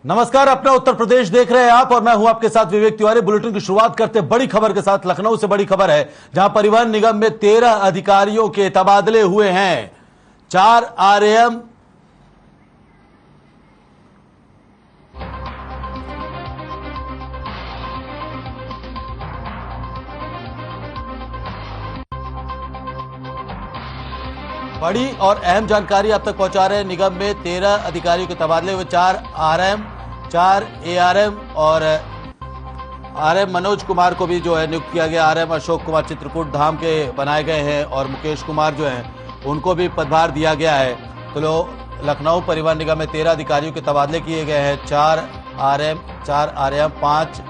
नमस्कार, अपना उत्तर प्रदेश देख रहे हैं आप और मैं हूं आपके साथ विवेक तिवारी। बुलेटिन की शुरुआत करते बड़ी खबर के साथ। लखनऊ से बड़ी खबर है, जहां परिवहन निगम में 13 अधिकारियों के तबादले हुए हैं। 4 आरएएम बड़ी और अहम जानकारी आप तक पहुंचा रहे हैं। निगम में 13 अधिकारियों के तबादले हुए। 4 आरएम, 4 एआरएम और आरएम मनोज कुमार को भी जो है नियुक्त किया गया। आरएम अशोक कुमार चित्रकूट धाम के बनाए गए हैं और मुकेश कुमार जो हैं उनको भी पदभार दिया गया है। तो लखनऊ परिवहन निगम में 13 अधिकारियों के तबादले किए गए हैं। 4 आरएम, 4 आरएम, 5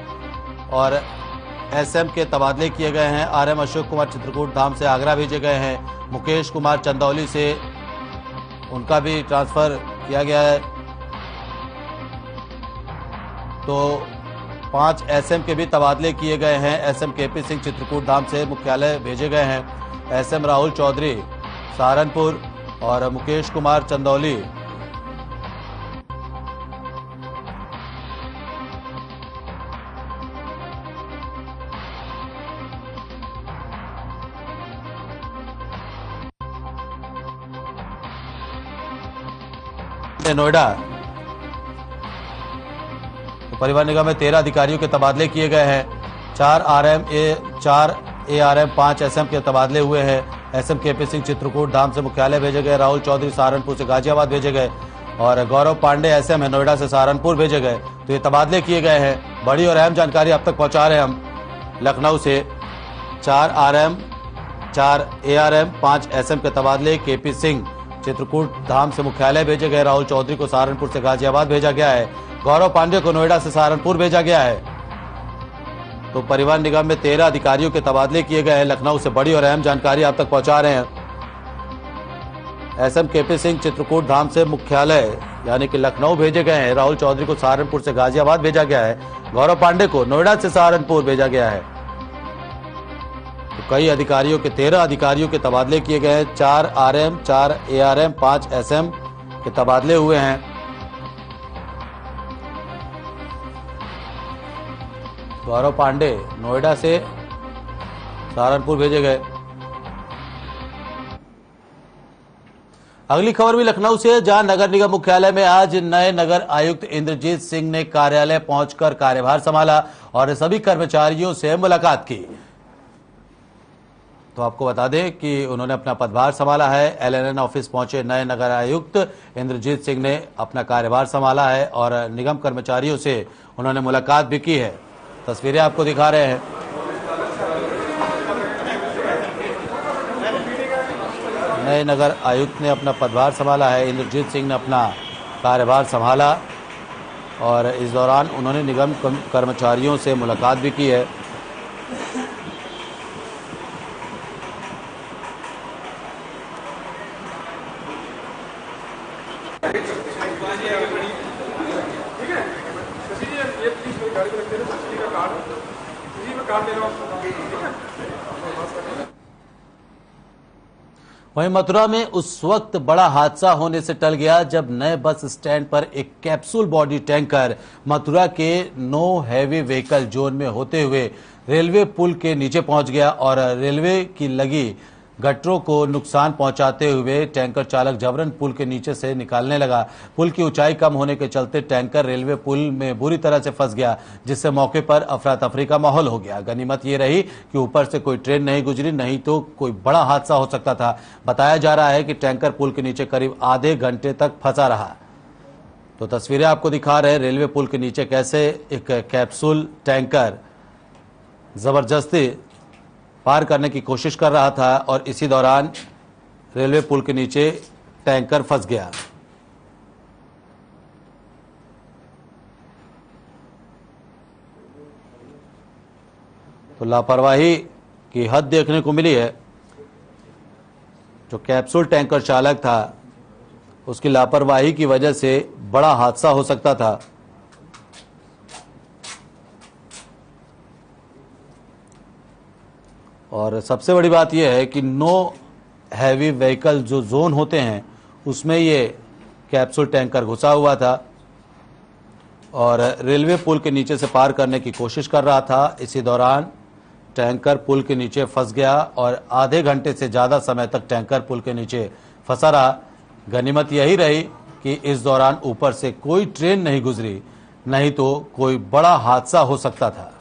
और एसएम के तबादले किए गए हैं। आरएम अशोक कुमार चित्रकूट धाम से आगरा भेजे गए हैं। मुकेश कुमार चंदौली से उनका भी ट्रांसफर किया गया है। तो 5 एसएम के भी तबादले किए गए हैं। एसएम केपी सिंह चित्रकूट धाम से मुख्यालय भेजे गए हैं। एसएम राहुल चौधरी सहारनपुर और मुकेश कुमार चंदौली नोएडा। तो परिवहन निगम में 13 अधिकारियों के तबादले किए गए हैं। 4 आरएम, 4 एआरएम, 5 एसएम के तबादले हुए हैं। एसएम केपी सिंह चित्रकूट धाम से मुख्यालय भेजे गए। राहुल चौधरी सहारनपुर से गाजियाबाद भेजे गए और गौरव पांडे एसएम है नोएडा से सहारनपुर भेजे गए। तो ये तबादले किए गए हैं। बड़ी और अहम जानकारी अब तक पहुंचा रहे हैं हम लखनऊ से। 4 आरएम, 4 एआरएम, 5 एसएम के तबादले। केपी सिंह चित्रकूट धाम से मुख्यालय भेजे गए। राहुल चौधरी को सहारनपुर से गाजियाबाद भेजा गया है। गौरव पांडे को नोएडा से सहारनपुर भेजा गया है। तो परिवहन निगम में 13 अधिकारियों के तबादले किए गए हैं। लखनऊ से बड़ी और अहम जानकारी आप तक पहुंचा रहे हैं। एसएम केपी सिंह चित्रकूट धाम से मुख्यालय यानी कि लखनऊ भेजे गए हैं। राहुल चौधरी को सहारनपुर से गाजियाबाद भेजा गया है। गौरव पांडे को नोएडा से सहारनपुर भेजा गया है। तो कई अधिकारियों के 13 अधिकारियों के तबादले किए गए हैं। 4 आरएम, 4 एआरएम, 5 एसएम के तबादले हुए हैं। गौरव पांडे नोएडा से सहारनपुर भेजे गए। अगली खबर भी लखनऊ से, जहां नगर निगम मुख्यालय में आज नए नगर आयुक्त इंद्रजीत सिंह ने कार्यालय पहुंचकर कार्यभार संभाला और सभी कर्मचारियों से मुलाकात की। तो आपको बता दें कि उन्होंने अपना पदभार संभाला है। एलएनएन ऑफिस पहुंचे नए नगर आयुक्त इंद्रजीत सिंह ने अपना कार्यभार संभाला है और निगम कर्मचारियों से उन्होंने मुलाकात भी की है। तस्वीरें आपको दिखा रहे हैं। नए नगर आयुक्त ने अपना पदभार संभाला है। इंद्रजीत सिंह ने अपना कार्यभार संभाला और इस दौरान उन्होंने निगम कर्मचारियों से मुलाकात भी की है। वहीं मथुरा में उस वक्त बड़ा हादसा होने से टल गया जब नए बस स्टैंड पर एक कैप्सूल बॉडी टैंकर मथुरा के नो हैवी व्हीकल जोन में होते हुए रेलवे पुल के नीचे पहुंच गया और रेलवे की लगी गटरों को नुकसान पहुंचाते हुए टैंकर चालक जबरन पुल के नीचे से निकालने लगा। पुल की ऊंचाई कम होने के चलते टैंकर रेलवे पुल में बुरी तरह से फंस गया, जिससे मौके पर अफरा तफरी का माहौल हो गया। गनीमत ये रही कि ऊपर से कोई ट्रेन नहीं गुजरी, नहीं तो कोई बड़ा हादसा हो सकता था। बताया जा रहा है कि टैंकर पुल के नीचे करीब आधे घंटे तक फंसा रहा। तो तस्वीरें आपको दिखा रहे हैं रेलवे पुल के नीचे कैसे एक कैप्सूल टैंकर जबरदस्ती पार करने की कोशिश कर रहा था और इसी दौरान रेलवे पुल के नीचे टैंकर फंस गया। तो लापरवाही की हद देखने को मिली है। जो कैप्सूल टैंकर चालक था उसकी लापरवाही की वजह से बड़ा हादसा हो सकता था। और सबसे बड़ी बात यह है कि नो हैवी व्हीकल जो जोन होते हैं उसमें ये कैप्सूल टैंकर घुसा हुआ था और रेलवे पुल के नीचे से पार करने की कोशिश कर रहा था। इसी दौरान टैंकर पुल के नीचे फंस गया और आधे घंटे से ज्यादा समय तक टैंकर पुल के नीचे फंसा रहा। गनीमत यही रही कि इस दौरान ऊपर से कोई ट्रेन नहीं गुजरी, नहीं तो कोई बड़ा हादसा हो सकता था।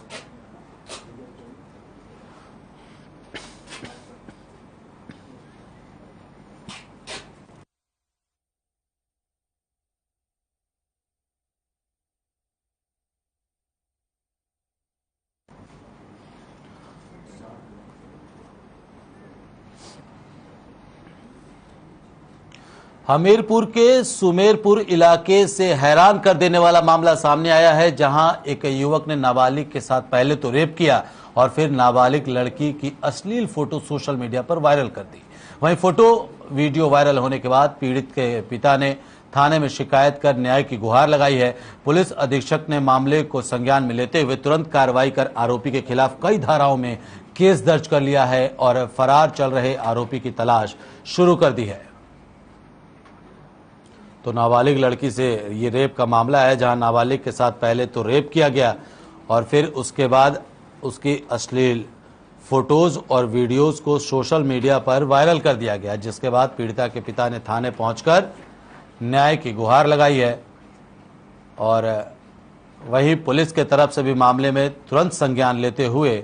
हमीरपुर के सुमेरपुर इलाके से हैरान कर देने वाला मामला सामने आया है, जहां एक युवक ने नाबालिग के साथ पहले तो रेप किया और फिर नाबालिग लड़की की अश्लील फोटो सोशल मीडिया पर वायरल कर दी। वहीं फोटो वीडियो वायरल होने के बाद पीड़ित के पिता ने थाने में शिकायत कर न्याय की गुहार लगाई है। पुलिस अधीक्षक ने मामले को संज्ञान में लेते हुए तुरंत कार्रवाई कर आरोपी के खिलाफ कई धाराओं में केस दर्ज कर लिया है और फरार चल रहे आरोपी की तलाश शुरू कर दी है। तो नाबालिग लड़की से ये रेप का मामला है, जहां नाबालिग के साथ पहले तो रेप किया गया और फिर उसके बाद उसकी अश्लील फोटोज और वीडियोस को सोशल मीडिया पर वायरल कर दिया गया, जिसके बाद पीड़िता के पिता ने थाने पहुंचकर न्याय की गुहार लगाई है। और वहीं पुलिस के तरफ से भी मामले में तुरंत संज्ञान लेते हुए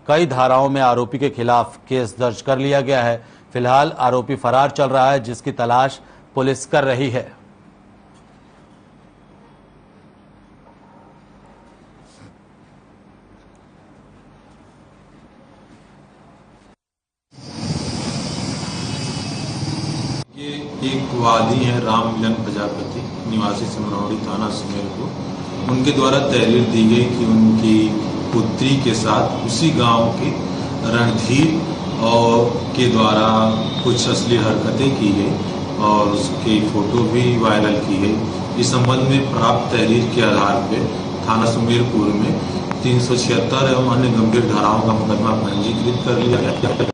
कई धाराओं में आरोपी के खिलाफ केस दर्ज कर लिया गया है। फिलहाल आरोपी फरार चल रहा है, जिसकी तलाश पुलिस कर रही है। ये एक वादी है राम मिलन प्रजापति, निवासी सिमरौली थाना सुमेरपुर। उनके द्वारा तहरीर दी गई कि उनकी पुत्री के साथ उसी गांव के रणधीर और के द्वारा कुछ अश्लील हरकतें की गई और उसकी फोटो भी वायरल की गई। इस संबंध में प्राप्त तहरीर के आधार पर थाना सुमेरपुर में 376 एवं अन्य गंभीर धाराओं का मुकदमा पंजीकृत कर लिया गया।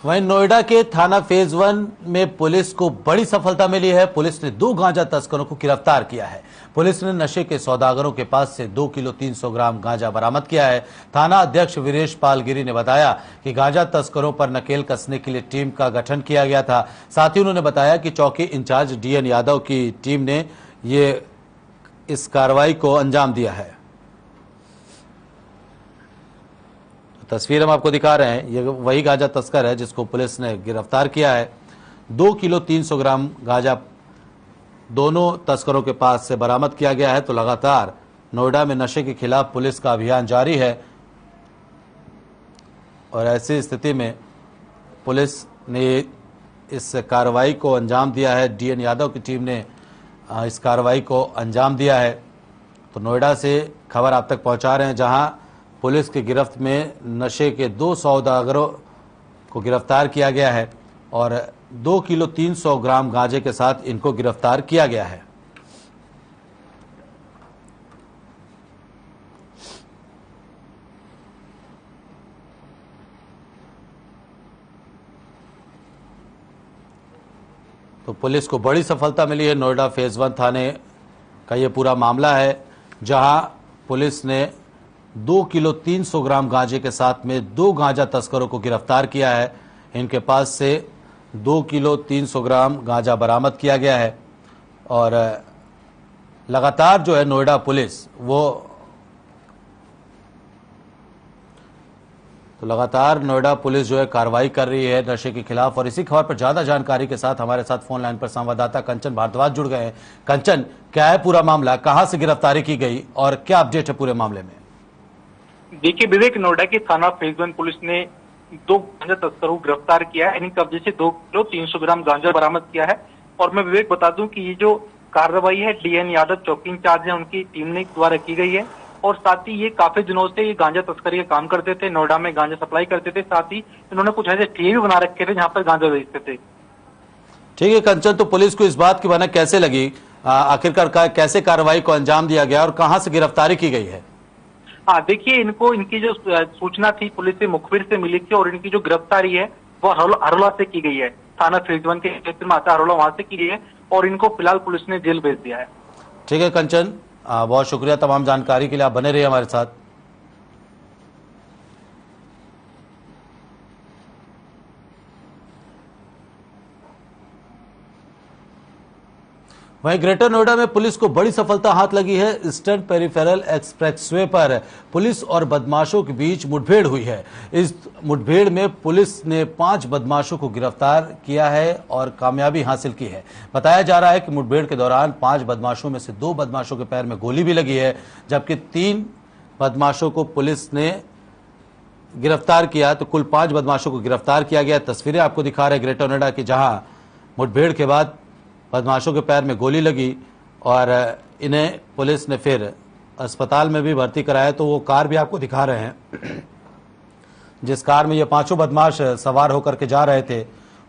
वहीं नोएडा के थाना फेज 1 में पुलिस को बड़ी सफलता मिली है। पुलिस ने 2 गांजा तस्करों को गिरफ्तार किया है। पुलिस ने नशे के सौदागरों के पास से 2 किलो 300 ग्राम गांजा बरामद किया है। थाना अध्यक्ष वीरेश पाल गिरी ने बताया कि गांजा तस्करों पर नकेल कसने के लिए टीम का गठन किया गया था। साथ ही उन्होंने बताया कि चौकी इंचार्ज DN यादव की टीम ने इस कार्रवाई को अंजाम दिया है। तस्वीर हम आपको दिखा रहे हैं, ये वही गांजा तस्कर है जिसको पुलिस ने गिरफ्तार किया है। 2 किलो 300 ग्राम गांजा दोनों तस्करों के पास से बरामद किया गया है। तो लगातार नोएडा में नशे के खिलाफ पुलिस का अभियान जारी है और ऐसी स्थिति में पुलिस ने इस कार्रवाई को अंजाम दिया है। DN यादव की टीम ने इस कार्रवाई को अंजाम दिया है। तो नोएडा से खबर आप तक पहुंचा रहे हैं, जहां पुलिस की गिरफ्त में नशे के 2 सौदागरों को गिरफ्तार किया गया है और 2 किलो 300 ग्राम गांजे के साथ इनको गिरफ्तार किया गया है। तो पुलिस को बड़ी सफलता मिली है। नोएडा फेज 1 थाने का ये पूरा मामला है, जहां पुलिस ने 2 किलो 300 ग्राम गांजे के साथ में 2 गांजा तस्करों को गिरफ्तार किया है। इनके पास से 2 किलो 300 ग्राम गांजा बरामद किया गया है और लगातार जो है नोएडा पुलिस लगातार नोएडा पुलिस जो है कार्रवाई कर रही है नशे के खिलाफ। और इसी खबर पर ज्यादा जानकारी के साथ हमारे साथ फोन लाइन पर संवाददाता कंचन भारद्वाज जुड़ गए हैं। कंचन, क्या है पूरा मामला, कहां से गिरफ्तारी की गई और क्या अपडेट है पूरे मामले में? देखिए विवेक, नोएडा की थाना फेज 1 पुलिस ने 2 गांजा तस्करों को गिरफ्तार किया है। इनके कब्जे से 2 किलो 300 ग्राम गांजा बरामद किया है। और मैं विवेक बता दूं कि ये जो कार्रवाई है डीएन यादव चौकी इंचार्ज है उनकी टीम ने द्वारा की गई है। और साथ ही ये काफी दिनों से ये गांजा तस्करी का काम करते थे, नोएडा में गांजा सप्लाई करते थे। साथ ही इन्होंने कुछ ऐसे ठेके भी बना रखे थे जहां पर गांजा बेचते थे। ठीक है कंचन, तो पुलिस को इस बात की भनक कैसे लगी, आखिरकार कैसे कार्रवाई को अंजाम दिया गया और कहां से गिरफ्तारी की गई है? हाँ देखिए, इनकी जो सूचना थी पुलिस से मुखबिर से मिली थी और इनकी जो गिरफ्तारी है वो हरोला से की गई है। थाना फेज 1 के क्षेत्र में आता हरोला, वहां से की गई है और इनको फिलहाल पुलिस ने जेल भेज दिया है। ठीक है कंचन, बहुत शुक्रिया तमाम जानकारी के लिए, आप बने रहिए हमारे साथ। वहीं ग्रेटर नोएडा में पुलिस को बड़ी सफलता हाथ लगी है। ईस्टर्न पेरिफेरल एक्सप्रेसवे पर पुलिस और बदमाशों के बीच मुठभेड़ हुई है। इस मुठभेड़ में पुलिस ने 5 बदमाशों को गिरफ्तार किया है और कामयाबी हासिल की है। बताया जा रहा है कि मुठभेड़ के दौरान 5 बदमाशों में से 2 बदमाशों के पैर में गोली भी लगी है, जबकि 3 बदमाशों को पुलिस ने गिरफ्तार किया। तो कुल 5 बदमाशों को गिरफ्तार किया गया। तस्वीरें आपको दिखा रहे ग्रेटर नोएडा की, जहां मुठभेड़ के बाद बदमाशों के पैर में गोली लगी और इन्हें पुलिस ने फिर अस्पताल में भी भर्ती कराया। तो वो कार भी आपको दिखा रहे हैं जिस कार में ये 5 बदमाश सवार होकर के जा रहे थे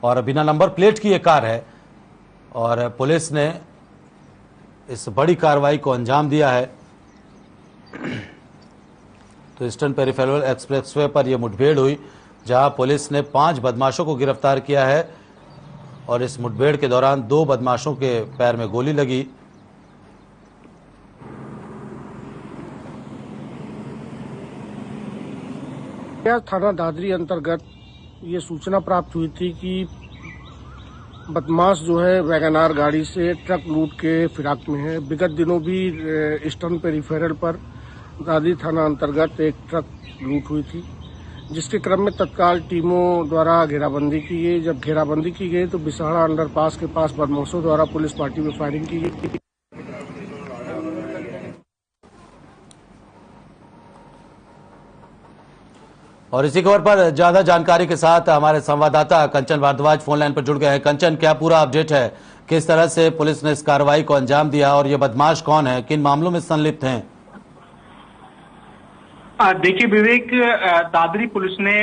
और बिना नंबर प्लेट की ये कार है और पुलिस ने इस बड़ी कार्रवाई को अंजाम दिया है। तो ईस्टर्न पेरिफेरल एक्सप्रेसवे पर यह मुठभेड़ हुई, जहां पुलिस ने 5 बदमाशों को गिरफ्तार किया है और इस मुठभेड़ के दौरान 2 बदमाशों के पैर में गोली लगी। थाना दादरी अंतर्गत ये सूचना प्राप्त हुई थी कि बदमाश जो है वैगनार गाड़ी से ट्रक लूट के फिराक में है। विगत दिनों भी ईस्टर्न पेरिफेरल पर दादरी थाना अंतर्गत एक ट्रक लूट हुई थी, जिसके क्रम में तत्काल टीमों द्वारा घेराबंदी की गई। जब घेराबंदी की गई तो बिसाड़ा अंडरपास के पास बदमाशों द्वारा पुलिस पार्टी में फायरिंग की गई। और इसी खबर पर ज्यादा जानकारी के साथ हमारे संवाददाता कंचन भारद्वाज फोन लाइन पर जुड़ गए हैं। कंचन, क्या पूरा अपडेट है, किस तरह से पुलिस ने इस कार्रवाई को अंजाम दिया और ये बदमाश कौन है, किन मामलों में संलिप्त हैं? देखिए विवेक, दादरी पुलिस ने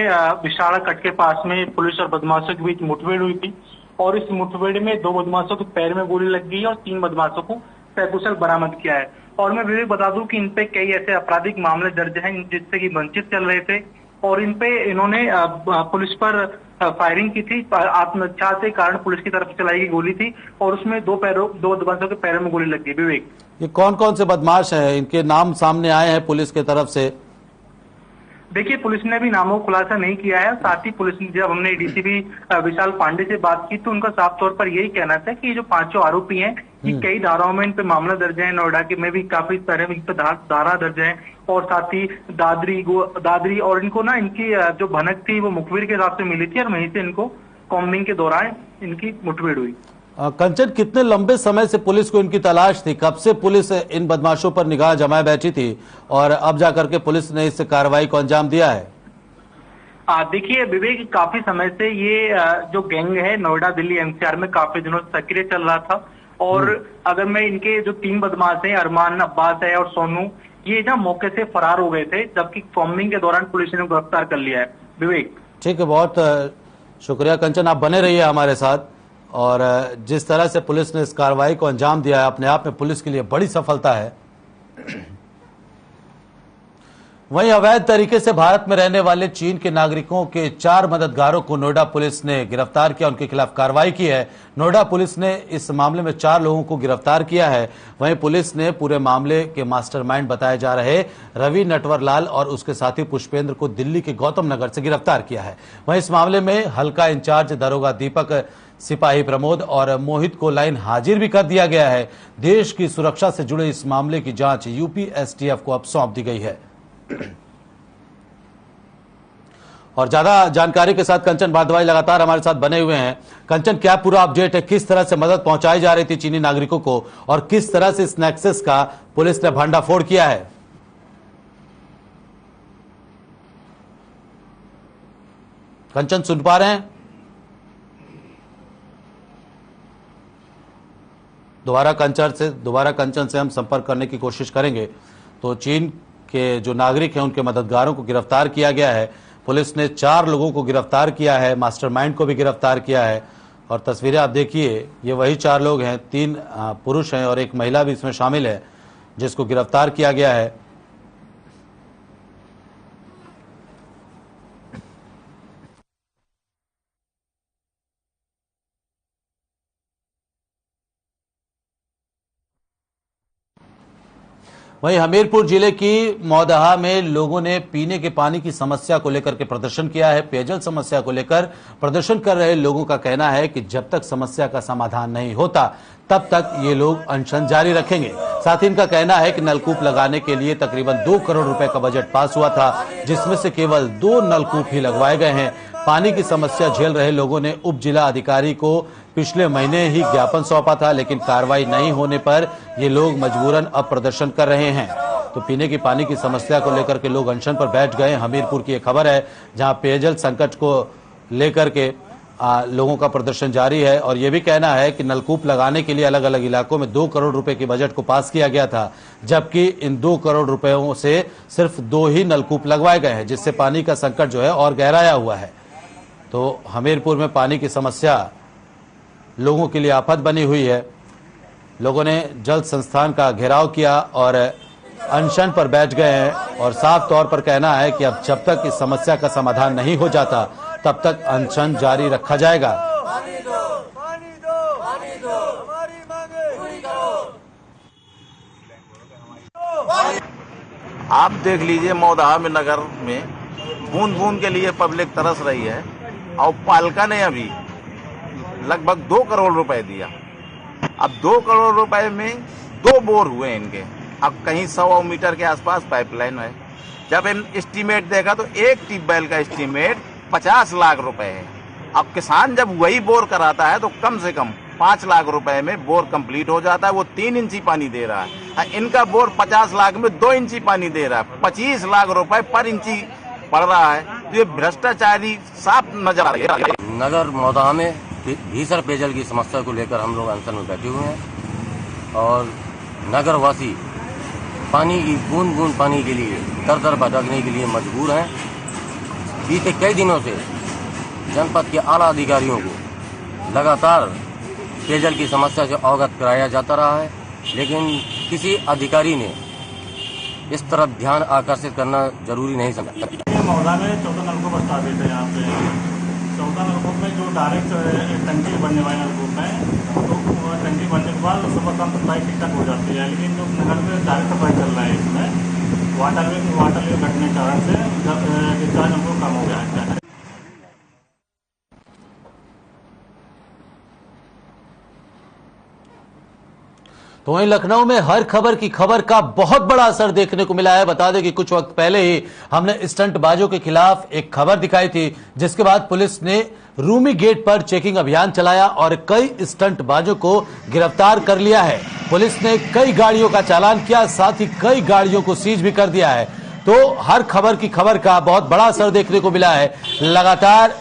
विशाला कट के पास में पुलिस और बदमाशों के बीच मुठभेड़ हुई थी और इस मुठभेड़ में 2 बदमाशों के पैर में गोली लग गई और 3 बदमाशों को सकुशल बरामद किया है। और मैं विवेक बता दूं कि इन पे कई ऐसे आपराधिक मामले दर्ज हैं जिससे कि वंचित चल रहे थे और इन पे इन्होंने पुलिस पर फायरिंग की थी। आत्मरक्षा के कारण पुलिस की तरफ चलाई गई गोली थी और उसमें 2 बदमाशों के पैरों में गोली लग गई। विवेक, ये कौन कौन से बदमाश हैं, इनके नाम सामने आए हैं पुलिस की तरफ से? देखिए, पुलिस ने अभी नामों का खुलासा नहीं किया है। साथ ही पुलिस ने, जब हमने डीसीपी विशाल पांडे से बात की तो उनका साफ तौर पर यही कहना था कि ये जो 5 आरोपी हैं ये कई धाराओं में इन पे मामला दर्ज है। नोएडा के में भी काफी तरह इन पे धारा दर्ज है और साथ ही दादरी और इनको ना इनकी जो भनक थी वो मुखबिर के हिसाब से मिली थी और वहीं से इनको कॉम्बिंग के दौरान इनकी मुठभेड़ हुई। कंचन, कितने लंबे समय से पुलिस को इनकी तलाश थी, कब से पुलिस इन बदमाशों पर निगाह जमाए बैठी थी और अब जाकर के पुलिस ने इस कार्रवाई को अंजाम दिया है? देखिए विवेक, काफी समय से ये जो गैंग है नोएडा दिल्ली एनसीआर में काफी दिनों से सक्रिय चल रहा था। और अगर मैं इनके जो 3 बदमाश हैं, अरमान, अब्बास है और सोनू, ये ना मौके से फरार हो गए थे, जबकि कॉम्बिंग के दौरान पुलिस ने गिरफ्तार कर लिया है। विवेक, ठीक है, बहुत शुक्रिया कंचन, आप बने रहिए हमारे साथ। और जिस तरह से पुलिस ने इस कार्रवाई को अंजाम दिया है, अपने आप में पुलिस के लिए बड़ी सफलता है। वहीं अवैध तरीके से भारत में रहने वाले चीन के नागरिकों के 4 मददगारों को नोएडा पुलिस ने गिरफ्तार किया, उनके खिलाफ कार्रवाई की है। नोएडा पुलिस ने इस मामले में 4 लोगों को गिरफ्तार किया है। वहीं पुलिस ने पूरे मामले के मास्टरमाइंड बताए जा रहे रवि नटवरलाल और उसके साथी पुष्पेंद्र को दिल्ली के गौतम नगर से गिरफ्तार किया है। वहीं इस मामले में हल्का इंचार्ज दरोगा दीपक, सिपाही प्रमोद और मोहित को लाइन हाजिर भी कर दिया गया है। देश की सुरक्षा से जुड़े इस मामले की जांच यूपी एसटीएफ को अब सौंप दी गई है। और ज्यादा जानकारी के साथ कंचन भारद्वाज लगातार हमारे साथ बने हुए हैं। कंचन, क्या पूरा अपडेट है, किस तरह से मदद पहुंचाई जा रही थी चीनी नागरिकों को और किस तरह से इस नेक्सस का पुलिस ने भंडाफोड़ किया है? कंचन, सुन पा रहे हैं? दोबारा कंचन से हम संपर्क करने की कोशिश करेंगे। तो चीन के जो नागरिक हैं उनके मददगारों को गिरफ्तार किया गया है। पुलिस ने 4 लोगों को गिरफ्तार किया है, मास्टरमाइंड को भी गिरफ्तार किया है। और तस्वीरें आप देखिए, ये वही 4 लोग हैं, 3 पुरुष हैं और एक महिला भी इसमें शामिल है जिसको गिरफ्तार किया गया है। वहीं हमीरपुर जिले की मौदहा में लोगों ने पीने के पानी की समस्या को लेकर के प्रदर्शन किया है। पेयजल समस्या को लेकर प्रदर्शन कर रहे लोगों का कहना है कि जब तक समस्या का समाधान नहीं होता तब तक ये लोग अनशन जारी रखेंगे। साथ ही इनका कहना है कि नलकूप लगाने के लिए तकरीबन 2 करोड़ रुपए का बजट पास हुआ था, जिसमें से केवल 2 नलकूप ही लगवाए गए हैं। पानी की समस्या झेल रहे लोगों ने उप जिला अधिकारी को पिछले महीने ही ज्ञापन सौंपा था, लेकिन कार्रवाई नहीं होने पर ये लोग मजबूरन अब प्रदर्शन कर रहे हैं। तो पीने की पानी की समस्या को लेकर के लोग अनशन पर बैठ गए। हमीरपुर की एक खबर है जहां पेयजल संकट को लेकर के लोगों का प्रदर्शन जारी है और यह भी कहना है कि नलकूप लगाने के लिए अलग अलग इलाकों में 2 करोड़ रुपए के बजट को पास किया गया था, जबकि इन 2 करोड़ रुपयों से सिर्फ 2 ही नलकूप लगवाए गए हैं, जिससे पानी का संकट जो है और गहराया हुआ है। तो हमीरपुर में पानी की समस्या लोगों के लिए आफत बनी हुई है। लोगों ने जल संस्थान का घेराव किया और अनशन पर बैठ गए हैं और साफ तौर पर कहना है कि अब जब तक इस समस्या का समाधान नहीं हो जाता तब तक अनशन जारी रखा जाएगा। आप देख लीजिए मौदहा में नगर में बूंद बूंद के लिए पब्लिक तरस रही है और पालिका ने अभी लगभग 2 करोड़ रुपए दिया। अब 2 करोड़ रुपए में 2 बोर हुए इनके, अब कहीं 100 मीटर के आसपास पाइपलाइन है। जब इन एस्टीमेट देखा तो एक ट्यूबवेल का एस्टीमेट 50 लाख रुपए है। अब किसान जब वही बोर कराता है तो कम से कम 5 लाख रुपए में बोर कंप्लीट हो जाता है। वो 3 इंची पानी दे रहा है, इनका बोर 50 लाख में 2 इंची पानी दे रहा है। 25 लाख रुपए पर इंची पड़ रहा है। तो ये भ्रष्टाचारी साफ नजर आ रहा है। नगर मौदहा में भीषण पेयजल की समस्या को लेकर हम लोग अनशन में बैठे हुए हैं और नगर वासी पानी की बूंद बूंद पानी के लिए दर दर भटकने के लिए मजबूर हैं। बीते कई दिनों से जनपद के आला अधिकारियों को लगातार पेयजल की समस्या से अवगत कराया जाता रहा है, लेकिन किसी अधिकारी ने इस तरफ ध्यान आकर्षित करना जरूरी नहीं समझा। मौदा में 14 नलकूप स्थापित है। यहाँ पे 14 नलकूप में जो डायरेक्ट टंकी बनने वाले नलकूप है, तो टंकी बनने के बाद सुबह कम सप्लाई ठीक ठाक हो जाती है, लेकिन जो नगर में डायरेक्ट सप्लाई चल रहा है इसमें वाटर लेवल घटने के कारण से डिस्चार्ज हमको कम हो गया है। तो वहीं लखनऊ में हर खबर की खबर का बहुत बड़ा असर देखने को मिला है। बता दें कि कुछ वक्त पहले ही हमने स्टंटबाजों के खिलाफ एक खबर दिखाई थी, जिसके बाद पुलिस ने रूमी गेट पर चेकिंग अभियान चलाया और कई स्टंटबाजों को गिरफ्तार कर लिया है। पुलिस ने कई गाड़ियों का चालान किया, साथ ही कई गाड़ियों को सीज भी कर दिया है। तो हर खबर की खबर का बहुत बड़ा असर देखने को मिला है। लगातार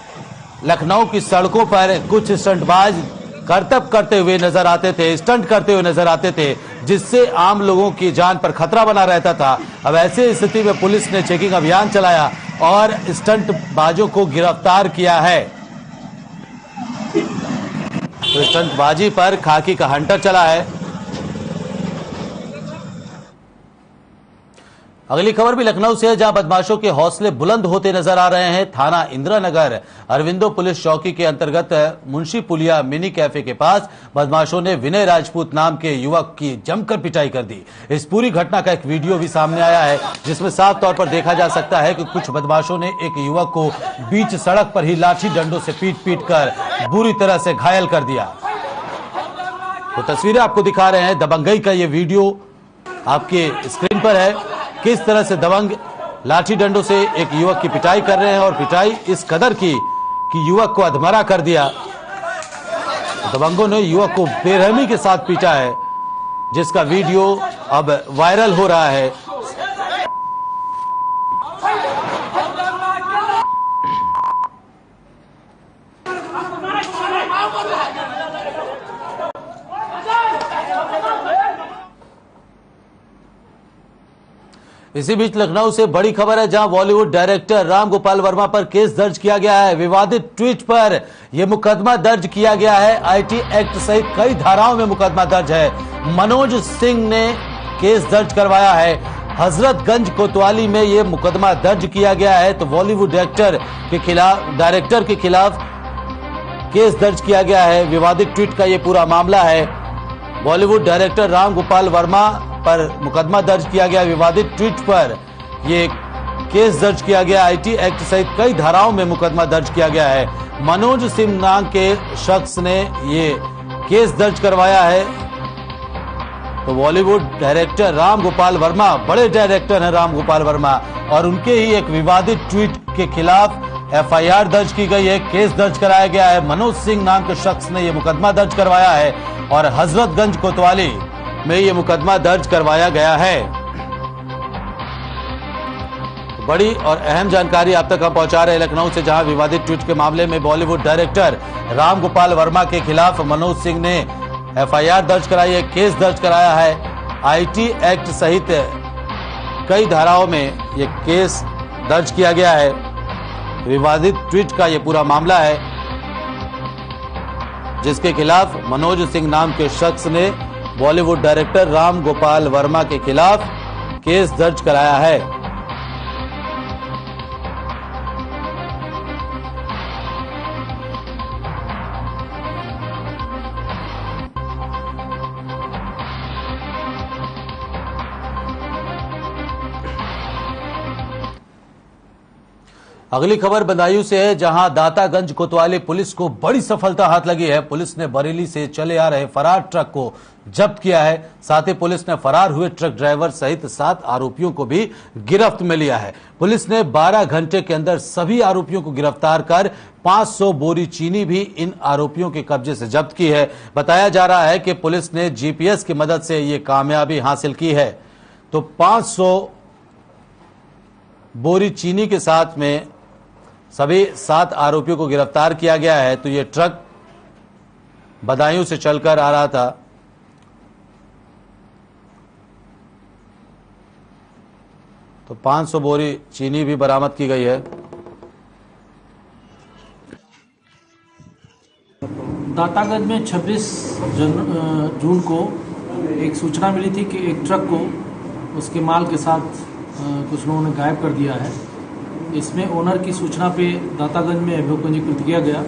लखनऊ की सड़कों पर कुछ स्टंटबाज करतब करते हुए नजर आते थे, स्टंट करते हुए नजर आते थे, जिससे आम लोगों की जान पर खतरा बना रहता था। अब ऐसी स्थिति में पुलिस ने चेकिंग अभियान चलाया और स्टंटबाजों को गिरफ्तार किया है। तो स्टंटबाजी पर खाकी का हंटर चला है। अगली खबर भी लखनऊ से है, जहां बदमाशों के हौसले बुलंद होते नजर आ रहे हैं। थाना इंदिरा नगर अरविंदो पुलिस चौकी के अंतर्गत मुंशी पुलिया मिनी कैफे के पास बदमाशों ने विनय राजपूत नाम के युवक की जमकर पिटाई कर दी। इस पूरी घटना का एक वीडियो भी सामने आया है, जिसमें साफ तौर पर देखा जा सकता है कि कुछ बदमाशों ने एक युवक को बीच सड़क पर ही लाठी डंडों से पीट कर बुरी तरह से घायल कर दिया। तो तस्वीरें आपको दिखा रहे हैं, दबंगई का ये वीडियो आपके स्क्रीन पर है। किस तरह से दबंग लाठी डंडों से एक युवक की पिटाई कर रहे हैं और पिटाई इस कदर की कि युवक को अधमरा कर दिया। दबंगों ने युवक को बेरहमी के साथ पीटा है, जिसका वीडियो अब वायरल हो रहा है। इसी बीच लखनऊ से बड़ी खबर है, जहां बॉलीवुड डायरेक्टर राम गोपाल वर्मा पर केस दर्ज किया गया है। विवादित ट्वीट पर यह मुकदमा दर्ज किया गया है। आईटी एक्ट सहित कई धाराओं में मुकदमा दर्ज है। मनोज सिंह ने केस दर्ज करवाया है। हजरतगंज कोतवाली में यह मुकदमा दर्ज किया गया है। तो बॉलीवुड डायरेक्टर के खिलाफ केस दर्ज किया गया है। विवादित ट्वीट का यह पूरा मामला है। बॉलीवुड डायरेक्टर राम गोपाल वर्मा पर मुकदमा दर्ज किया गया। विवादित ट्वीट पर यह केस दर्ज किया गया। आईटी एक्ट सहित कई धाराओं में मुकदमा दर्ज किया गया है। मनोज सिंह नाम के शख्स ने यह केस दर्ज करवाया है। तो बॉलीवुड डायरेक्टर राम गोपाल वर्मा, बड़े डायरेक्टर हैं राम गोपाल वर्मा, और उनके ही एक विवादित ट्वीट के खिलाफ एफआईआर दर्ज की गई है, केस दर्ज कराया गया है। मनोज सिंह नाम के शख्स ने यह मुकदमा दर्ज करवाया है और हजरतगंज कोतवाली में यह मुकदमा दर्ज करवाया गया है। बड़ी और अहम जानकारी आप तक हम पहुंचा रहे हैं लखनऊ से, जहां विवादित ट्वीट के मामले में बॉलीवुड डायरेक्टर राम गोपाल वर्मा के खिलाफ मनोज सिंह ने एफआईआर दर्ज कराई है, केस दर्ज कराया है। आईटी एक्ट सहित कई धाराओं में यह केस दर्ज किया गया है। विवादित ट्वीट का यह पूरा मामला है, जिसके खिलाफ मनोज सिंह नाम के शख्स ने बॉलीवुड डायरेक्टर राम गोपाल वर्मा के खिलाफ केस दर्ज कराया है। अगली खबर बदायूं से है, जहां दातागंज कोतवाली पुलिस को बड़ी सफलता हाथ लगी है। पुलिस ने बरेली से चले आ रहे फरार ट्रक को जब्त किया है। साथ ही पुलिस ने फरार हुए ट्रक ड्राइवर सहित 7 आरोपियों को भी गिरफ्त में लिया है। पुलिस ने 12 घंटे के अंदर सभी आरोपियों को गिरफ्तार कर 500 बोरी चीनी भी इन आरोपियों के कब्जे से जब्त की है। बताया जा रहा है कि पुलिस ने जीपीएस की मदद से ये कामयाबी हासिल की है। तो 500 बोरी चीनी के साथ में सभी 7 आरोपियों को गिरफ्तार किया गया है। तो ये ट्रक बदायूं से चलकर आ रहा था। तो 500 बोरी चीनी भी बरामद की गई है। दातागंज में 26 जून को एक सूचना मिली थी कि एक ट्रक को उसके माल के साथ कुछ लोगों ने गायब कर दिया है। इसमें ओनर की सूचना पे दातागंज में अभियोग पंजीकृत किया गया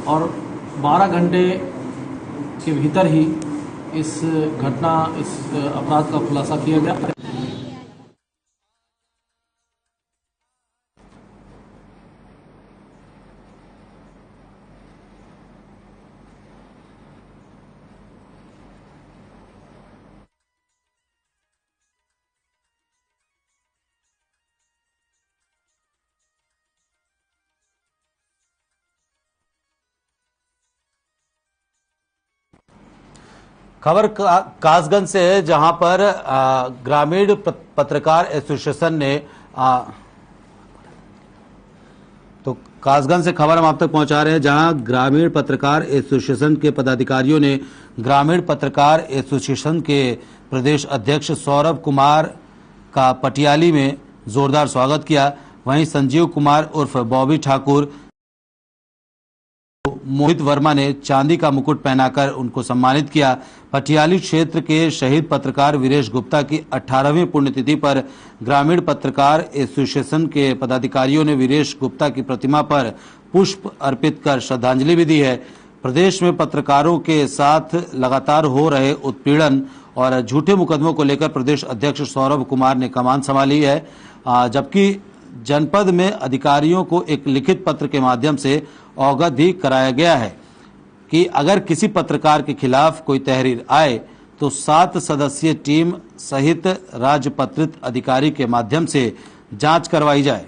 और 12 घंटे के भीतर ही इस अपराध का खुलासा किया गया। खबर कासगंज से है, जहां पर ग्रामीण पत्रकार एसोसिएशन ने तो कासगंज से खबर हम आप तक पहुंचा रहे हैं, जहां ग्रामीण पत्रकार एसोसिएशन के पदाधिकारियों ने ग्रामीण पत्रकार एसोसिएशन के प्रदेश अध्यक्ष सौरभ कुमार का पटियाली में जोरदार स्वागत किया। वहीं संजीव कुमार उर्फ बॉबी ठाकुर, मोहित वर्मा ने चांदी का मुकुट पहनाकर उनको सम्मानित किया। पटियाली क्षेत्र के शहीद पत्रकार वीरेश गुप्ता की 18वीं पुण्यतिथि पर ग्रामीण पत्रकार एसोसिएशन के पदाधिकारियों ने वीरेश गुप्ता की प्रतिमा पर पुष्प अर्पित कर श्रद्धांजलि भी दी है। प्रदेश में पत्रकारों के साथ लगातार हो रहे उत्पीड़न और झूठे मुकदमों को लेकर प्रदेश अध्यक्ष सौरभ कुमार ने कमान संभाली है, जबकि जनपद में अधिकारियों को एक लिखित पत्र के माध्यम से अवगत भी कराया गया है कि अगर किसी पत्रकार के खिलाफ कोई तहरीर आए तो 7 सदस्यीय टीम सहित राजपत्रित अधिकारी के माध्यम से जांच करवाई जाए।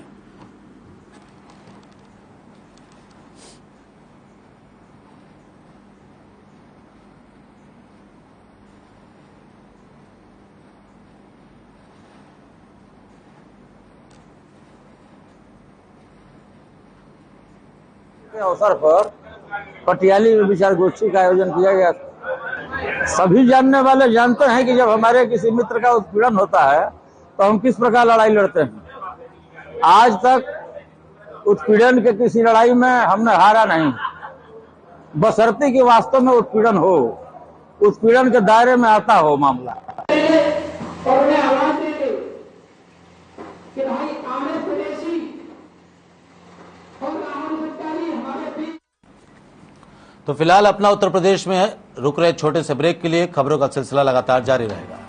के अवसर पर पटियाली में विचार गोष्ठी का आयोजन किया गया। सभी जानने वाले जानते हैं कि जब हमारे किसी मित्र का उत्पीड़न होता है तो हम किस प्रकार लड़ाई लड़ते हैं। आज तक उत्पीड़न के किसी लड़ाई में हमने हारा नहीं, बशर्ते कि वास्तव में उत्पीड़न हो, उत्पीड़न के दायरे में आता हो मामला। और उन्हें आवाज दे दे कि भाई कांग्रेस प्रदेशी और राहुल सत्तारी हमारे बीच। तो फिलहाल अपना उत्तर प्रदेश में रुक रहे छोटे से ब्रेक के लिए खबरों का सिलसिला लगातार जारी रहेगा।